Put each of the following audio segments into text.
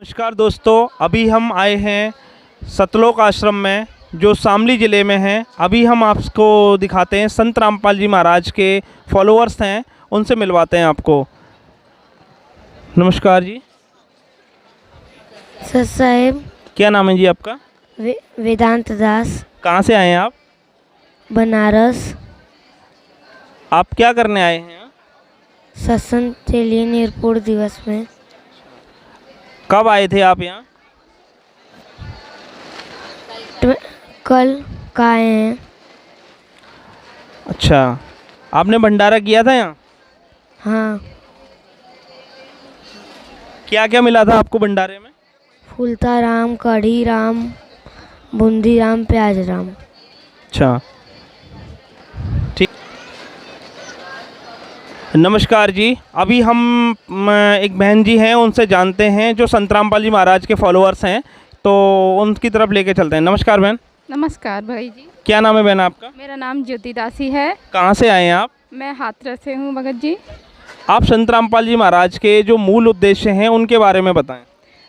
नमस्कार दोस्तों, अभी हम आए हैं सतलोक आश्रम में जो शामली ज़िले में है। अभी हम आपको दिखाते हैं संत रामपाल जी महाराज के फॉलोअर्स हैं, उनसे मिलवाते हैं आपको। नमस्कार जी। सर साहेब, क्या नाम है जी आपका? वेदांत दास, कहाँ से आए हैं आप? बनारस। आप क्या करने आए हैं यहाँ? सत्संग के लिए निर्पुर दिवस में। कब आए थे आप यहाँ? कल का आए हैं। अच्छा, आपने भंडारा किया था यहाँ? हाँ, क्या क्या मिला था आपको भंडारे में? फूलता राम, कढ़ी राम, बूंदी राम, प्याज राम। अच्छा, ठीक। नमस्कार जी। अभी हम एक बहन जी हैं, उनसे जानते हैं जो संत रामपाल जी महाराज के फॉलोअर्स हैं, तो उनकी तरफ लेके चलते हैं। नमस्कार बहन। नमस्कार भाई जी। क्या नाम है बहन आपका? मेरा नाम ज्योति दासी है। कहाँ से आए हैं आप? मैं हाथरस से हूँ भगत जी। आप संत रामपाल जी महाराज के जो मूल उद्देश्य हैं उनके बारे में बताएं।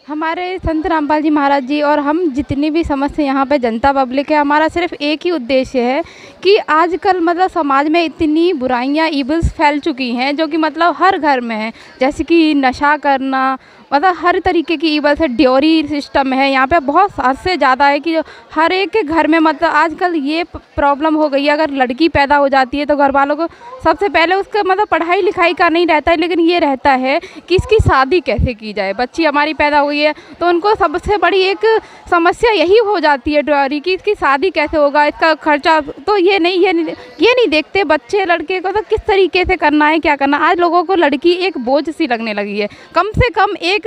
हमारे संत रामपाल जी महाराज जी और हम जितनी भी समझ से यहाँ पे जनता पब्लिक है, हमारा सिर्फ एक ही उद्देश्य है कि आजकल मतलब समाज में इतनी बुराइयाँ, ईविल्स फैल चुकी हैं जो कि मतलब हर घर में है। जैसे कि नशा करना, मतलब हर तरीके की ईविल्स है। ड्योरी सिस्टम है यहाँ पे बहुत हद से ज़्यादा है कि हर एक के घर में मतलब आजकल ये प्रॉब्लम हो गई है। अगर लड़की पैदा हो जाती है तो घर वालों को सबसे पहले उसका मतलब पढ़ाई लिखाई का नहीं रहता है, लेकिन ये रहता है कि इसकी शादी कैसे की जाए। बच्ची हमारी पैदा हुई है तो उनको सबसे बड़ी एक समस्या यही हो जाती है ड्योरी की, इसकी शादी कैसे होगा, इसका खर्चा। तो ये नहीं देखते बच्चे लड़के को तो किस तरीके से करना है, क्या करना। आज लोगों को लड़की एक बोझ सी लगने लगी है। कम से कम एक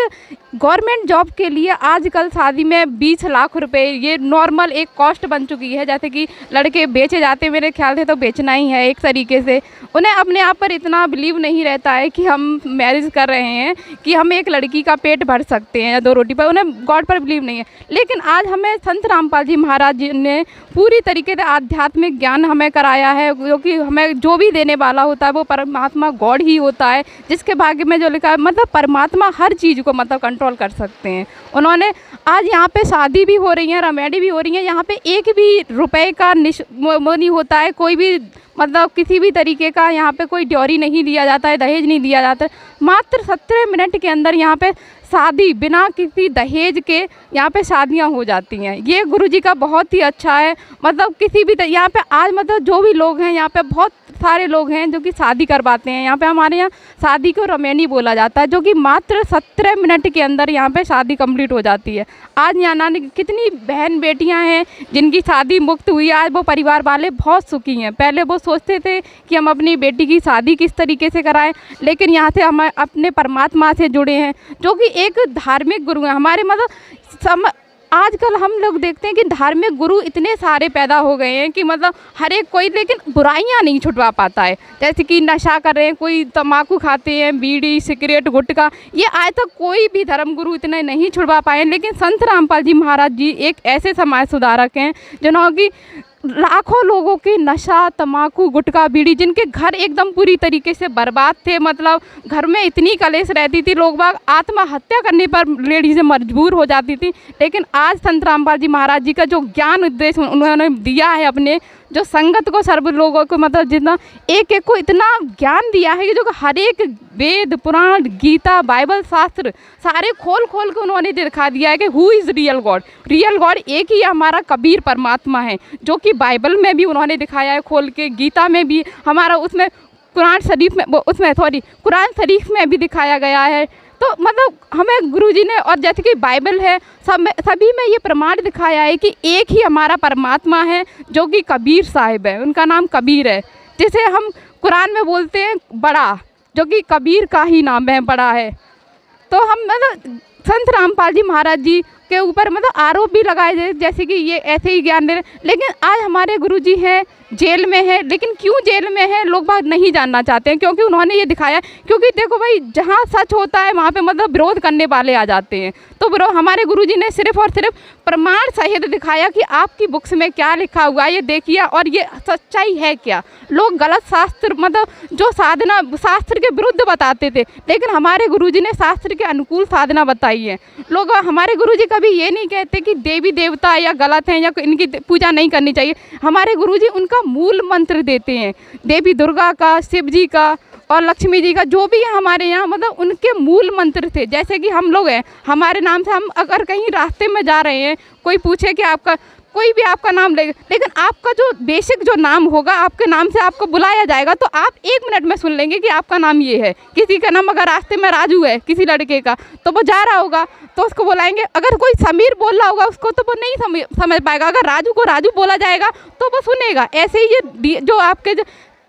गवर्नमेंट जॉब के लिए आजकल शादी में 20 लाख रुपए ये नॉर्मल एक कॉस्ट बन चुकी है। जैसे कि लड़के बेचे जाते, मेरे ख्याल से तो बेचना ही है एक तरीके से। उन्हें अपने आप पर इतना बिलीव नहीं रहता है कि हम मैरिज कर रहे हैं कि हम एक लड़की का पेट भर सकते हैं या 2 रोटी पर। उन्हें गॉड पर बिलीव नहीं है। लेकिन आज हमें संत रामपाल जी महाराज जी ने पूरी तरीके से आध्यात्मिक ज्ञान हमें कराया है, क्योंकि हमें जो भी देने वाला होता है वो परमात्मा गॉड ही होता है, जिसके भाग्य में जो लिखा है। मतलब परमात्मा हर चीज़ को मतलब कंट्रोल कर सकते हैं। उन्होंने आज यहाँ पे शादी भी हो रही है, रमेडी भी हो रही है। यहाँ पे एक भी रुपए का वो नहीं होता है, कोई भी मतलब किसी भी तरीके का यहाँ पे कोई ड्योरी नहीं लिया जाता है, दहेज नहीं दिया जाता है। मात्र 17 मिनट के अंदर यहाँ पे शादी बिना किसी दहेज के यहाँ पे शादियाँ हो जाती हैं। ये गुरुजी का बहुत ही अच्छा है। मतलब किसी भी यहाँ पे आज मतलब जो भी लोग हैं यहाँ पे बहुत सारे लोग हैं जो कि शादी करवाते हैं। यहाँ पे हमारे यहाँ शादी को रमेनी बोला जाता है, जो कि मात्र 17 मिनट के अंदर यहाँ पे शादी कंप्लीट हो जाती है। आज यहाँ ना कितनी बहन बेटियाँ हैं जिनकी शादी मुक्त हुई है। आज वो परिवार वाले बहुत सुखी हैं। पहले वो सोचते थे कि हम अपनी बेटी की शादी किस तरीके से कराएं, लेकिन यहाँ से हम अपने परमात्मा से जुड़े हैं जो कि एक धार्मिक गुरु हैं हमारे। मतलब आजकल हम लोग देखते हैं कि धार्मिक गुरु इतने सारे पैदा हो गए हैं कि मतलब हर एक कोई, लेकिन बुराइयां नहीं छुटवा पाता है। जैसे कि नशा कर रहे हैं, कोई तम्बाकू खाते हैं, बीड़ी सिगरेट गुटखा, ये आज तक कोई भी धर्म गुरु इतने नहीं छुड़वा पाए। लेकिन संत रामपाल जी महाराज जी एक ऐसे समाज सुधारक हैं जिन्होंने लाखों लोगों के नशा तम्बाकू गुटखा बीड़ी, जिनके घर एकदम पूरी तरीके से बर्बाद थे। मतलब घर में इतनी कलेश रहती थी, लोग बाग आत्महत्या करने पर लेडीज़ें मजबूर हो जाती थी। लेकिन आज संत रामपाल जी महाराज जी का जो ज्ञान उद्देश्य उन्होंने दिया है, अपने जो संगत को सर्व लोगों को मतलब जितना एक एक को इतना ज्ञान दिया है कि जो हर एक वेद पुराण गीता बाइबल शास्त्र सारे खोल खोल के उन्होंने दिखा दिया है कि who is real God. Real God एक ही हमारा कबीर परमात्मा है, जो कि बाइबल में भी उन्होंने दिखाया है खोल के, गीता में भी हमारा उसमें कुरान शरीफ में भी दिखाया गया है। तो मतलब हमें गुरुजी ने, और जैसे कि बाइबल है सभी में ये प्रमाण दिखाया है कि एक ही हमारा परमात्मा है जो कि कबीर साहिब है। उनका नाम कबीर है, जिसे हम कुरान में बोलते हैं बड़ा, जो कि कबीर का ही नाम है, बड़ा है। तो हम मतलब संत रामपाल जी महाराज जी के ऊपर मतलब आरोप भी लगाए जाए, जैसे कि ये ऐसे ही ज्ञान दे रहे। लेकिन आज हमारे गुरुजी हैं जेल में है, लेकिन क्यों जेल में है लोग बात नहीं जानना चाहते हैं, क्योंकि उन्होंने ये दिखाया। क्योंकि देखो भाई, जहाँ सच होता है वहाँ पे मतलब विरोध करने वाले आ जाते हैं। तो हमारे गुरुजी ने सिर्फ और सिर्फ प्रमाण सहित दिखाया कि आपकी बुक्स में क्या लिखा हुआ है, ये देखिए और ये सच्चाई है क्या। लोग गलत शास्त्र मतलब जो साधना शास्त्र के विरुद्ध बताते थे, लेकिन हमारे गुरुजी ने शास्त्र के अनुकूल साधना बताई है। लोग हमारे गुरुजी कभी ये नहीं कहते कि देवी देवता या गलत हैं या इनकी पूजा नहीं करनी चाहिए। हमारे गुरुजी उनका मूल मंत्र देते हैं, देवी दुर्गा का, शिव जी का और लक्ष्मी जी का, जो भी है हमारे यहाँ मतलब उनके मूल मंत्र थे। जैसे कि हम लोग हैं, हमारे नाम से हम अगर कहीं रास्ते में जा रहे हैं, कोई पूछे कि आपका कोई भी आपका नाम ले, लेकिन आपका जो बेसिक जो नाम होगा, आपके नाम से आपको बुलाया जाएगा, तो आप 1 मिनट में सुन लेंगे कि आपका नाम ये है। किसी का नाम अगर रास्ते में राजू है किसी लड़के का, तो वो जा रहा होगा तो उसको बुलाएंगे। अगर कोई समीर बोल रहा होगा उसको, तो वो नहीं समझ पाएगा। अगर राजू को राजू बोला जाएगा तो वो सुनेगा। ऐसे ही ये जो आपके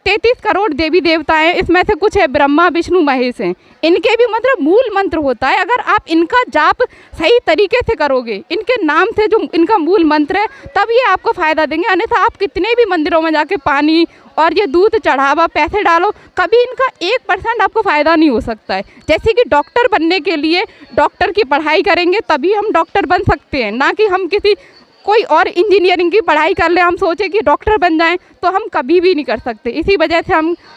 33 करोड़ देवी देवता हैं, इसमें से कुछ है ब्रह्मा विष्णु महेश हैं, इनके भी मतलब मूल मंत्र होता है। अगर आप इनका जाप सही तरीके से करोगे, इनके नाम से जो इनका मूल मंत्र है, तब ये आपको फ़ायदा देंगे। अन्यथा आप कितने भी मंदिरों में जाके पानी और ये दूध चढ़ावा पैसे डालो, कभी इनका 1% आपको फ़ायदा नहीं हो सकता है। जैसे कि डॉक्टर बनने के लिए डॉक्टर की पढ़ाई करेंगे तभी हम डॉक्टर बन सकते हैं, ना कि हम किसी कोई और इंजीनियरिंग की पढ़ाई कर ले, हम सोचे कि डॉक्टर बन जाएं, तो हम कभी भी नहीं कर सकते। इसी वजह से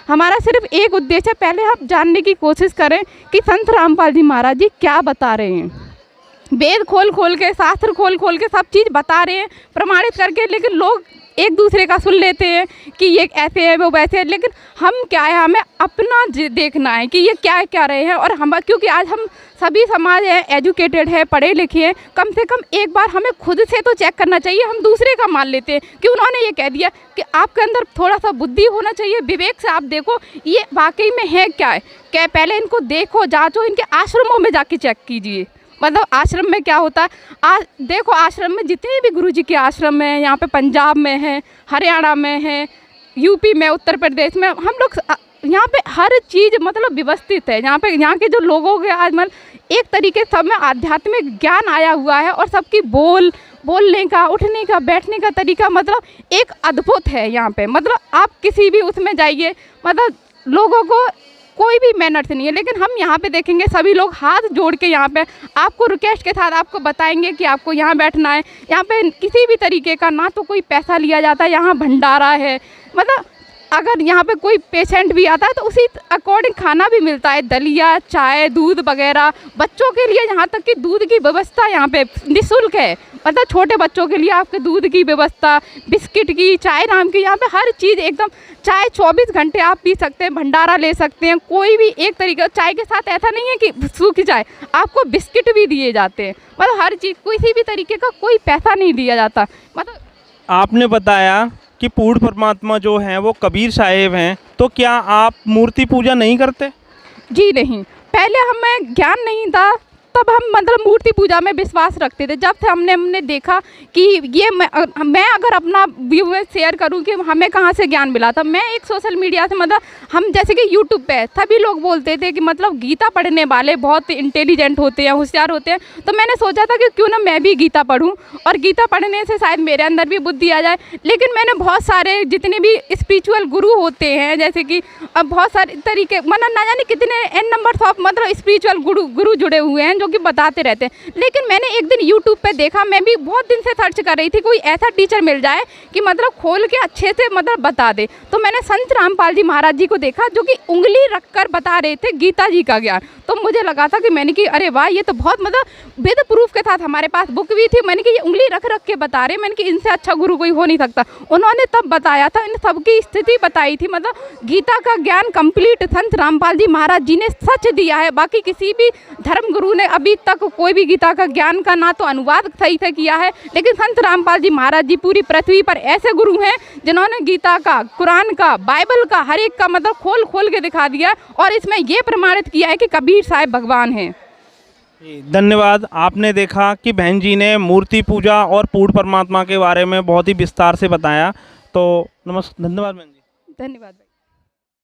हमारा सिर्फ एक उद्देश्य है, पहले हम जानने की कोशिश करें कि संत रामपाल जी महाराज जी क्या बता रहे हैं। वेद खोल खोल के, शास्त्र खोल खोल के सब चीज़ बता रहे हैं प्रमाणित करके, लेकिन लोग एक दूसरे का सुन लेते हैं कि ये ऐसे है वो वैसे है। लेकिन हम क्या है, हमें अपना देखना है कि ये क्या क्या रहे हैं। और हम क्योंकि आज हम सभी समाज है, एजुकेटेड है, पढ़े लिखे हैं, कम से कम एक बार हमें खुद से तो चेक करना चाहिए। हम दूसरे का मान लेते हैं कि उन्होंने ये कह दिया कि आपके अंदर थोड़ा सा बुद्धि होना चाहिए, विवेक से आप देखो ये वाकई में है क्या है। क्या पहले इनको देखो, जांचो, इनके आश्रमों में जाके चेक कीजिए, मतलब आश्रम में क्या होता है। देखो आश्रम में जितने भी गुरुजी के आश्रम हैं, यहाँ पे पंजाब में है, हरियाणा में है, यूपी में, उत्तर प्रदेश में, हम लोग यहाँ पे हर चीज़ मतलब व्यवस्थित है। यहाँ के जो लोगों के आज मतलब एक तरीके सब में आध्यात्मिक ज्ञान आया हुआ है, और सबकी बोलने का, उठने का, बैठने का तरीका मतलब एक अद्भुत है यहाँ पे। मतलब आप किसी भी उसमें जाइए, मतलब लोगों को कोई भी मैनर्स नहीं है। लेकिन हम यहाँ पे देखेंगे सभी लोग हाथ जोड़ के यहाँ पे आपको रिक्वेस्ट के साथ आपको बताएंगे कि आपको यहाँ बैठना है। यहाँ पे किसी भी तरीके का ना तो कोई पैसा लिया जाता है, यहाँ भंडारा है। मतलब अगर यहाँ पे कोई पेशेंट भी आता है तो उसी अकॉर्डिंग खाना भी मिलता है, दलिया, चाय, दूध वगैरह। बच्चों के लिए यहाँ तक कि दूध की व्यवस्था यहाँ पे निःशुल्क है। मतलब छोटे बच्चों के लिए आपके दूध की व्यवस्था, बिस्किट की, चाय नाम की, यहाँ पे हर चीज़ एकदम। चाय 24 घंटे आप पी सकते हैं, भंडारा ले सकते हैं, कोई भी एक तरीका। चाय के साथ ऐसा नहीं है कि सूखी चाय, आपको बिस्किट भी दिए जाते हैं। मतलब हर चीज़, किसी भी तरीके का कोई पैसा नहीं दिया जाता। मतलब आपने बताया कि पूर्ण परमात्मा जो हैं वो कबीर साहेब हैं, तो क्या आप मूर्ति पूजा नहीं करते? जी नहीं, पहले हमें ज्ञान नहीं था, तब हम मतलब मूर्ति पूजा में विश्वास रखते थे। जब से हमने देखा कि ये मैं अगर अपना व्यू शेयर करूं कि हमें कहाँ से ज्ञान मिला था। मैं एक सोशल मीडिया से, मतलब हम जैसे कि यूट्यूब पे सभी लोग बोलते थे कि मतलब गीता पढ़ने वाले बहुत इंटेलिजेंट होते हैं, होशियार होते हैं। तो मैंने सोचा था कि क्यों ना मैं भी गीता पढूं, और गीता पढ़ने से शायद मेरे अंदर भी बुद्धि आ जाए। लेकिन मैंने बहुत सारे जितने भी स्पिरिचुअल गुरु होते हैं, जैसे कि अब बहुत सारे तरीके, मतलब ना जाने कितने n नंबर ऑफ मतलब स्पिरिचुअल गुरु जुड़े हुए हैं जो कि बताते रहते हैं। लेकिन मैंने एक दिन यूट्यूब पे देखा, मैं भी बहुत दिन से सर्च कर रही थी कोई ऐसा टीचर मिल जाए कि मतलब खोल के अच्छे से मतलब बता दे। तो मैंने संत रामपाल जी महाराज जी को देखा जो कि उंगली रखकर बता रहे थे गीता जी का ज्ञान। तो मुझे लगा था कि मैंने कि अरे वाह, ये तो बहुत मतलब विद प्रूफ के साथ, हमारे पास बुक भी थी। मैंने कि ये उंगली रख के बता रहे, मैंने कि इनसे अच्छा गुरु कोई हो नहीं सकता। उन्होंने तब बताया था, इन सबकी स्थिति बताई थी। मतलब गीता का ज्ञान कंप्लीट संत रामपाल जी महाराज जी ने सच दिया है। बाकी किसी भी धर्म गुरु ने अभी तक कोई भी गीता का ज्ञान का ना तो अनुवाद सही से किया है। लेकिन संत रामपाल जी महाराज जी पूरी पृथ्वी पर ऐसे गुरु हैं जिन्होंने गीता का, कुरान का, बाइबल का, हर एक का मतलब खोल खोल के दिखा दिया, और इसमें ये प्रमाणित किया है कि कबीर साहब भगवान हैं। धन्यवाद। आपने देखा कि बहन जी ने मूर्ति पूजा और पूर्ण परमात्मा के बारे में बहुत ही विस्तार से बताया। तो धन्यवाद बहन जी। धन्यवाद।